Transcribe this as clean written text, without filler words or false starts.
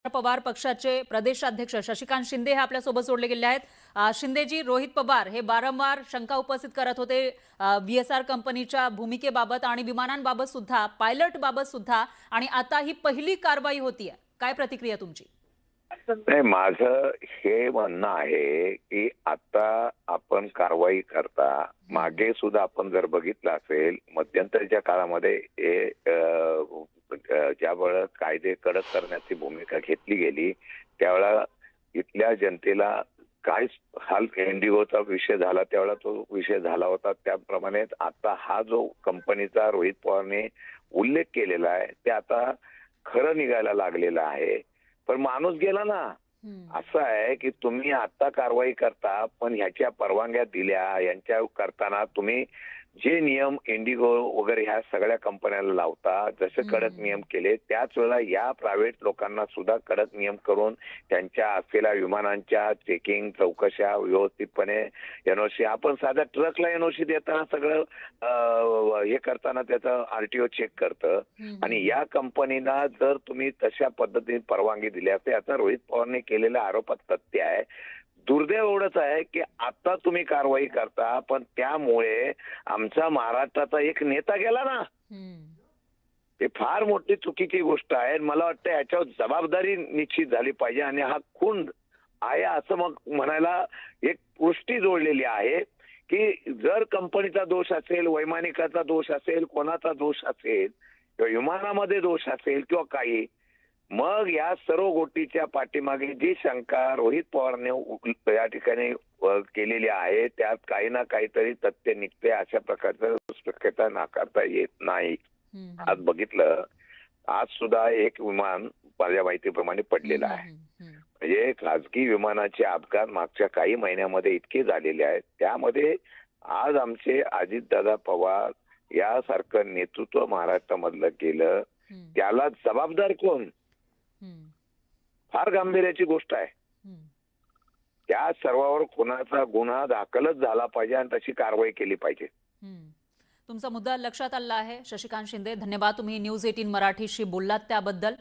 पवार पक्षाचे प्रदेशाध्यक्ष शशिकांत शिंदे हे आपल्यासोबत जोडले गेले आहेत। शिंदेजी, रोहित पवार हे वारंवार शंका उपस्थित करत होते VSR कंपनीच्या भूमिकेबाबत आणि विमानांबाबत सुद्धा, पायलट बाबत सुद्धा, आणि आता ही पहिली कारवाई होतीये। काय प्रतिक्रिया तुमची? नाही, माझं हे म्हणणं आहे की आता आपण कारवाई करता मागे सुद्धा आपण जर बघितलं असेल मध्यंतरीच्या काळामध्ये ज्यावेळेस कायदे कडक करण्याची भूमिका घेतली गेली त्यावेळेला इथल्या जनतेला काय हाल इंडिगोचा विषय झाला त्यावेळेला तो विषय झाला होता। त्याप्रमाणे आता हा जो कंपनीचा रोहित पवारने उल्लेख केलेला आहे ते आता खरं निघायला लागलेलं आहे। पण माणूस गेला ना। असं आहे की तुम्ही आता कारवाई करता पण ह्याच्या परवानग्या दिल्या, यांच्या करताना तुम्ही जे नियम इंडिगो वगैरे ह्या सगळ्या कंपन्यांना लावता, जसे कडक नियम केले त्याच वेळेला या प्रायव्हेट लोकांना सुद्धा कडक नियम करून त्यांच्या असलेल्या विमानांच्या चेकिंग चौकशा व्यवस्थितपणे एनओसी, आपण साध्या ट्रकला एनओसी देताना सगळं हे करताना त्याचं आरटीओ चेक करतं आणि या कंपनीला जर तुम्ही तशा पद्धतीने परवानगी दिली असते, याचा रोहित पवारने केलेल्या आरोपात तथ्य आहे। दुर्दैव एवढंच आहे की आता तुम्ही कारवाई करता पण त्यामुळे आमचा महाराष्ट्राचा एक नेता गेला ना। हे फार मोठी चुकीची गोष्ट आहे। मला वाटतं याच्यावर जबाबदारी निश्चित झाली पाहिजे आणि हा खून आहे असं मग म्हणायला एक पुष्टी जोडलेली आहे की जर कंपनीचा दोष असेल, वैमानिकाचा दोष असेल, कोणाचा दोष असेल किंवा विमानामध्ये दोष असेल किंवा काही, मग या सर्व गोष्टीच्या पाठीमागे जी शंका रोहित पवारने या ठिकाणी केलेली आहे त्यात काही ना काहीतरी तथ्य निघते, अशा प्रकारचं शक्यता नाकारता येत नाही। आज बघितलं, आज सुद्धा एक विमान माझ्या माहितीप्रमाणे पडलेलं आहे। म्हणजे खाजगी विमानाचे अपघात मागच्या काही महिन्यामध्ये इतके झालेले आहेत, त्यामध्ये आज आमचे अजितदादा पवार यासारखं नेतृत्व महाराष्ट्रामधलं गेलं, त्याला जबाबदार कोण? फार गांभीर्याची गोष्ट आहे। त्या सर्वांवर खुनाचा गुन्हा दाखलच झाला पाहिजे आणि तशी कारवाई केली पाहिजे। तुमचा मुद्दा लक्षात आला आहे शशिकांत शिंदे, धन्यवाद। तुम्ही न्यूज 18 मराठीशी बोललात त्याबद्दल।